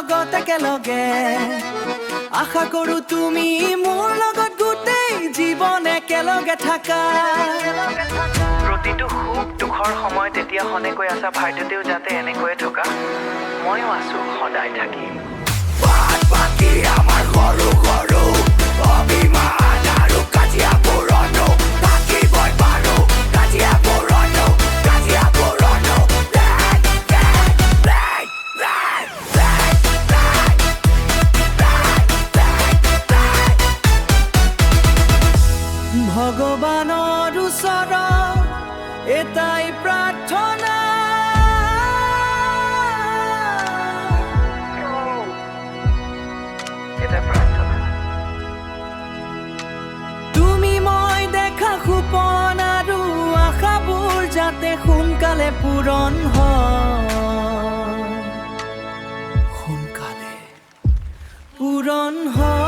লগত একেলগে আশা কৰো তুমি মোৰ লগত গোটেই জীৱন একেলগে থাকা প্ৰতিটো সুখ দুখৰ সময় তেতিয়া হনেকৈ আছা ভাইটিতেও যাতে এনেকৈয়ে থকা ময়ো আছো সদায় থাকিম বাকি আমাৰ সৰু সৰু অভিমান আৰু কাজিয়া পুৰণো থাকিবই পাৰো কাজিয়া পুৰণো ভগৱানৰ ওচৰত এটাই প্ৰাৰ্থনা তুমি মই দেখা সপোন আৰু আশাবোৰ যাতে সোনকালে পূৰণ হয় সোনকালে পূৰণ হয়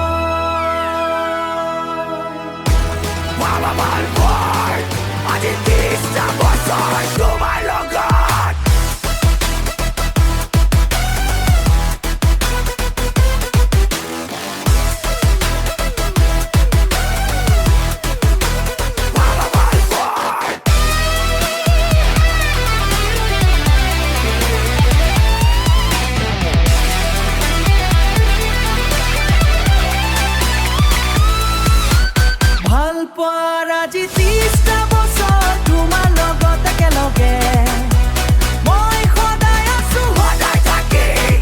আজি 30টা বছৰ তোমাৰ লগত আজি 30টা বছৰ তোমাৰ লগত একেলগে মই সদায় আছো সদায় থাকিম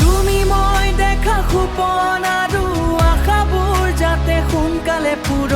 তুমি মই দেখা সপোন আৰু আশাবোৰ যাতে সোনকালে পূৰণ